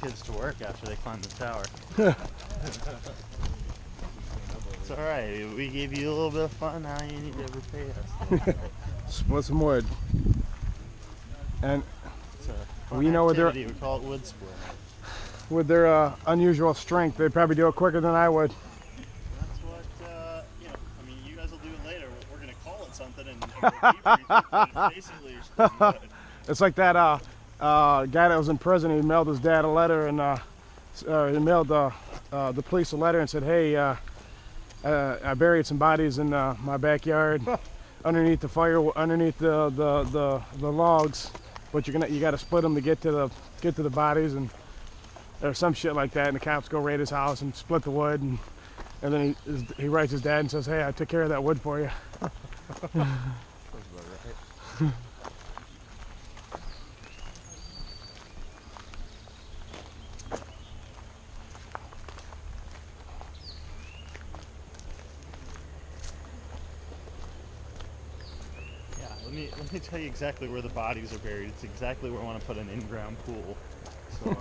kids to work after they climb the tower. It's alright, we gave you a little bit of fun, now you need to repay us. Split some wood. And we know with their, we call it wood split. With their unusual strength, they'd probably do it quicker than I would. That's what, you know, I mean, you guys will do it later. We're going to call it something and debrief it, basically you're splitting wood. It's like that guy that was in prison. He mailed his dad a letter, and he mailed the police a letter and said, "Hey, I buried some bodies in my backyard, underneath the fire, underneath the logs, but you got to split them to get to the bodies, and or some shit like that." And the cops go raid his house and split the wood, and then he writes his dad and says, "Hey, I took care of that wood for you." That's about right. Let me tell you exactly where the bodies are buried. It's exactly where I want to put an in-ground pool. So,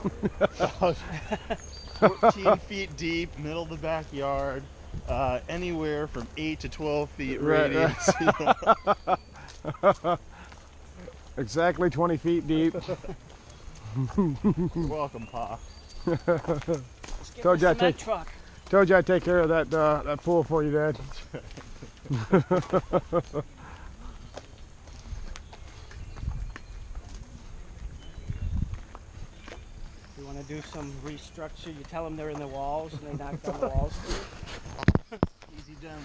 14 feet deep, middle of the backyard, anywhere from 8 to 12 feet radius. Right. Exactly 20 feet deep. You're welcome, Pa. Told you I'd take care of that pool for you, Dad. You want to do some restructure? You tell them they're in the walls and they knock down the walls for you? Easy demo.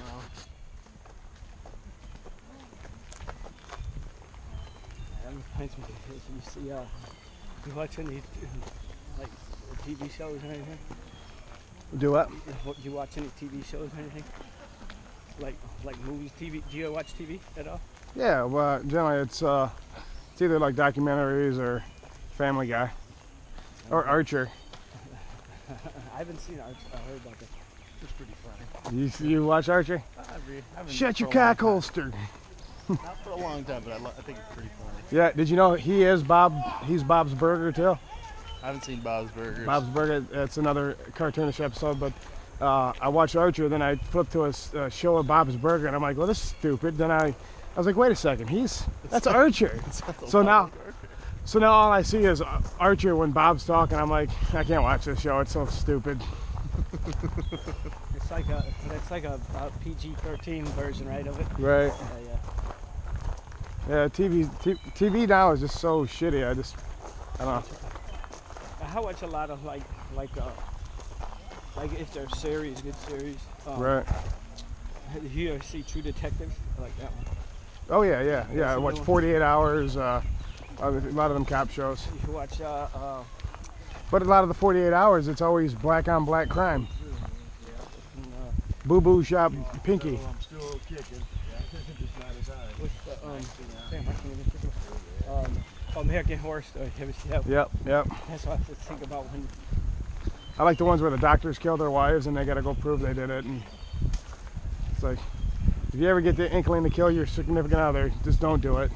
That reminds me, you see, you watch any, like, TV shows or anything? Do what? You watch any TV shows or anything? Like movies, TV? Do you watch TV at all? Yeah, well, generally it's either like documentaries or Family Guy. Or Archer. I haven't seen Archer. I heard about that. It's pretty funny. You watch Archer? Shut your cock holster. Not for a long time, but I think it's pretty funny. Yeah, did you know he's Bob's Burger too? I haven't seen Bob's Burgers. Bob's Burger, that's another cartoonish episode, but I watched Archer, then I flipped to a show of Bob's Burger, and I'm like, well, this is stupid. Then I was like, wait a second, that's Archer. So now all I see is Archer when Bob's talking. I'm like, I can't watch this show. It's so stupid. It's like a PG-13 version, right, of it? Right. Yeah. Yeah, TV now is just so shitty. I don't know. I watch a lot of like if they're series, good series. Right. You ever see True Detectives? I like that one. Oh yeah. I watch 48 Hours. A lot of them cop shows. You watch, but a lot of the 48 Hours, it's always black on black crime. Boo Boo Shop Pinky. I'm still kicking. It's not as high. American Horror Story. Have you seen that? Yep. That's what I think about when. I like the ones where the doctors kill their wives and they gotta go prove they did it. And it's like, if you ever get the inkling to kill your significant other, just don't do it.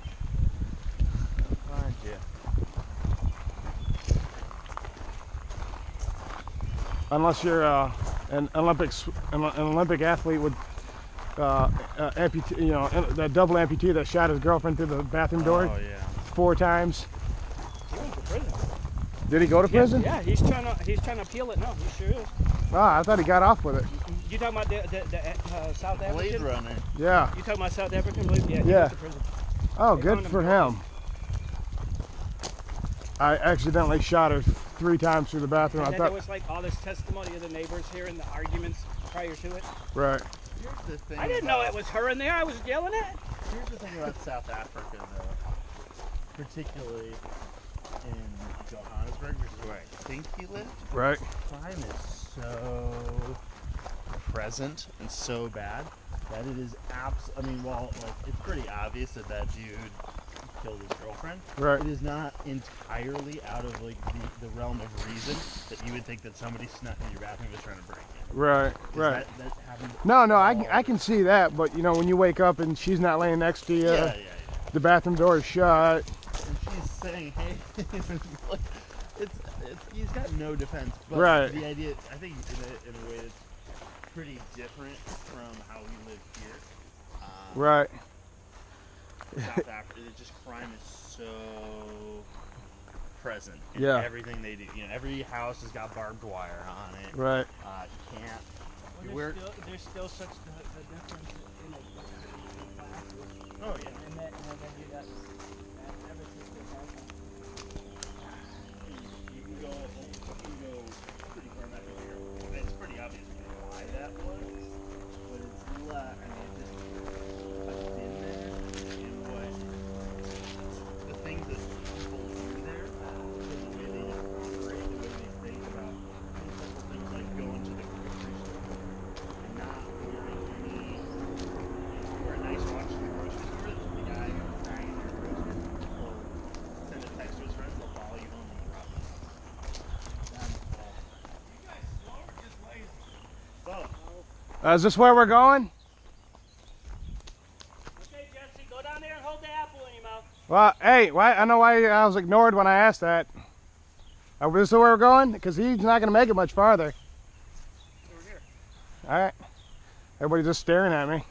Unless you're an Olympic athlete with amputee, that double amputee that shot his girlfriend through the bathroom door 4 times. He went to prison. Did he go to prison? Yeah, he's trying to appeal it now. He sure is. Ah, I thought he got off with it. You talking about the South African? Blade Runner. Yeah. You talking about South African Blade? Yeah. He Yeah. went to prison. Oh, good for him. I accidentally shot her 3 times through the bathroom. And I then thought. there was like all this testimony of the neighbors hearing the arguments prior to it. Right. Here's the thing. I didn't know it was her in there. I was yelling at. Here's the thing about South Africa, though, particularly in Johannesburg, which is where I think he lived. Right. Crime is so present and so bad that it is I mean, well, like, it's pretty obvious that dude killed his girlfriend. Right. It is not entirely out of like the realm of reason that you would think that somebody snuck in your bathroom and was trying to break in. Right. Right. That happens. No, I can see that, but when you wake up and she's not laying next to you, Yeah. the bathroom door is shut. And she's saying, hey, like, he's got no defense. But Right. the idea, I think, in a way, it's pretty different from how we live here. Right. South Africa, just crime is so present in Yeah. everything they do. You know, every house has got barbed wire on it. Right. You can't. Well, there's still such the difference in like classes. Oh yeah. And then you got that ever since they have You can go pretty far back over here. And it's pretty obvious why that was, but it's I mean, it just I've been there, and what the things that people do there, the way they operate, the way they think about simple things like going to the grocery store and not wearing any. You wear a nice watch to the grocery store, the guy who's buying your groceries will send a text to his friends, they'll follow you home and rob you. So, Is this where we're going? Okay, Jesse, go down there and hold the apple in your mouth. Well, hey, why? I know why I was ignored when I asked that. This is where we're going? Because he's not going to make it much farther. Over here. All right. Everybody's just staring at me.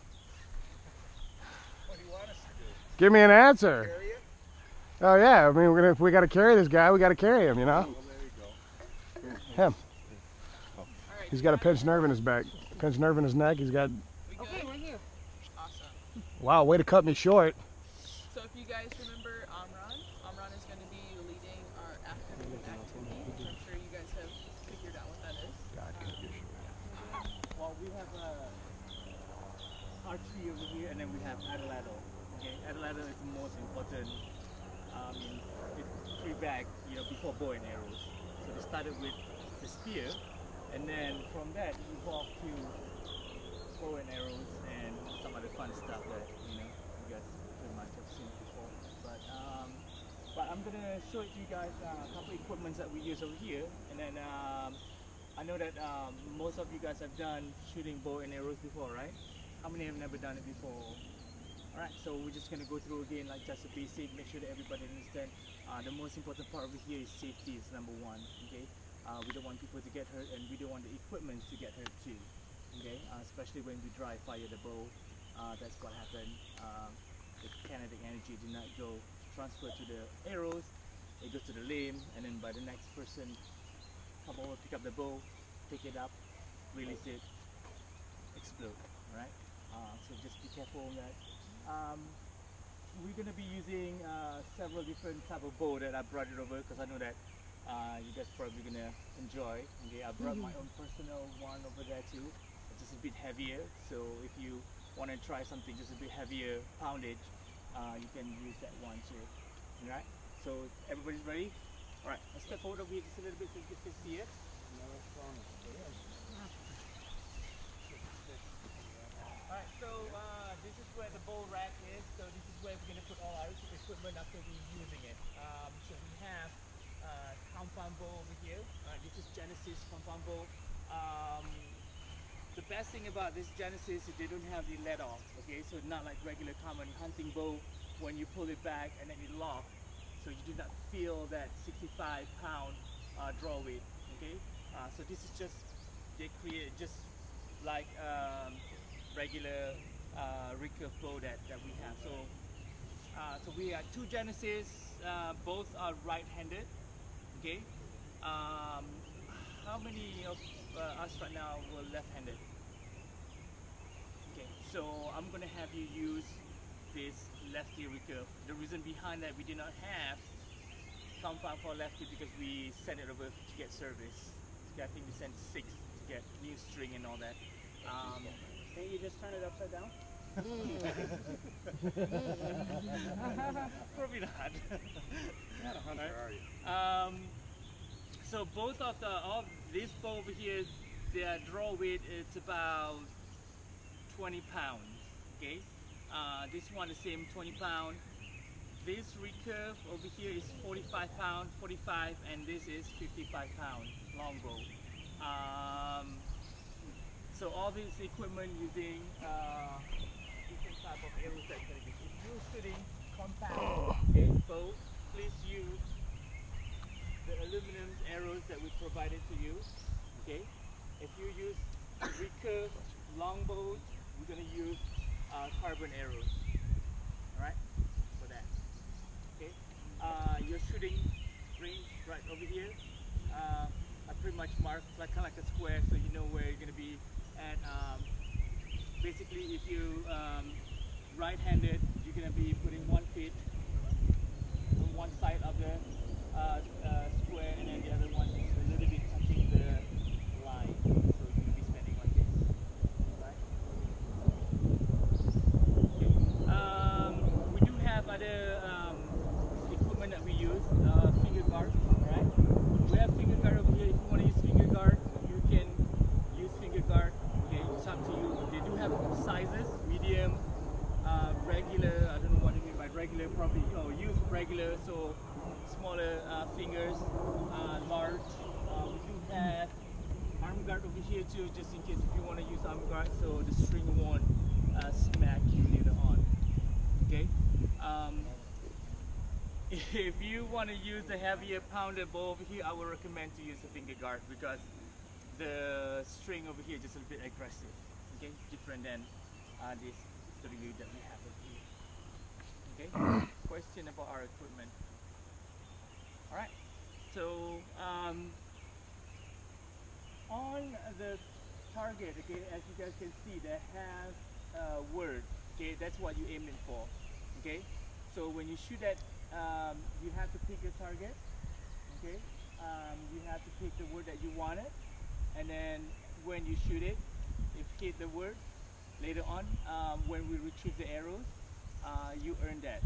what do you want us to do? Give me an answer. Carry it? Oh yeah. I mean, if we got to carry this guy, we got to carry him. You know. Well, there you go. Him. He's got a pinched nerve in his back. Pinched nerve in his neck. He's got. Okay, we're here. Awesome. Wow. Way to cut me short. So if you guys remember Amran is going to be leading our afternoon activity, which I'm sure you guys have figured out what that is. God, cut your short. Well, we have archery over here, and then we have Adelado. Okay, Adelado is the most important. It's pre-bag, before bow and arrows. So they started with the spear, and then from that evolved to bow and arrows and some other fun stuff that you guys pretty much have seen before. But I'm gonna show it to you guys a couple of equipments that we use over here, and then I know that most of you guys have done shooting bow and arrows before, right? How many have never done it before? Alright, so we're just gonna go through again like just a basic, make sure that everybody understands. The most important part over here is safety is number one, okay? We don't want people to get hurt, and we don't want the equipment to get hurt too, okay? Especially when we dry fire the bow, that's what happened. The kinetic energy did not go transfer to the arrows, it goes to the limb, and then by the next person come over, pick up the bow, pick it up, release it, explode, alright? So just be careful on that. We're going to be using several different type of bow that I brought it over because I know that you guys probably going to enjoy. Okay, I brought my own personal one over there too. It's just a bit heavier, so if you want to try something just a bit heavier poundage, you can use that one too. Alright, so everybody's ready? Alright, let's step forward over here just a little bit so you can see it. Alright, so this is where the bowl rack is. So this is where we're going to put all our equipment after we're using it. So we have compound bow over here. This is Genesis compound bow. The best thing about this Genesis is they don't have the let off. Okay, so not like regular common hunting bow when you pull it back and then it locks. So you do not feel that 65-pound draw weight. Okay, so this is just they create just like regular recurve bow that we have. So we have two Genesis, both are right-handed. Okay, how many of us right now were left-handed? Okay, so I'm gonna have you use this lefty recurve. The reason behind that we did not have compound for lefty because we sent it over to get service. I think we sent 6 to get new string and all that. Can't you just turn it upside down? Probably not. Not a hunter, are you? So both of this bow over here, their draw weight is about 20 pounds. Okay, this one the same 20 pounds. This recurve over here is 45 pounds, 45, and this is 55 pounds longbow. So all this equipment using different type of arrows that you're going to use. If you're shooting compact bow, please use the aluminum provided to you. Okay, if you use recurve longbow, we're gonna use carbon arrows. All right, for that. Okay, your shooting range right over here. I pretty much marked like kind of like a square, so you know where you're gonna be. And basically, if you right-handed, you're gonna be putting 1 foot on one side of the square, and then the other one is a little bit touching the line. So you're gonna be standing like this, right? Okay. We do have other equipment that we use, finger guard. All right. We have finger guard over here. If you want to use finger guard, you can use finger guard. Okay, it's up to you. They do have sizes: medium, regular. I don't know what you mean by regular. Probably use regular. So smaller fingers, large. We do have arm guard over here too, just in case if you want to use arm guard, so the string won't smack you later on. Okay. If you want to use a heavier pounded bow over here, I would recommend to use a finger guard because the string over here is just a little bit aggressive. Okay, different than this W that we have over here. Okay. Question about our equipment. All right. So on the target, okay, as you guys can see, they have a word. Okay, that's what you're aiming for. Okay. So when you shoot at, you have to pick your target. Okay. You have to pick the word that you wanted, and then when you shoot it, if you hit the word, later on, when we retrieve the arrows, you earn that.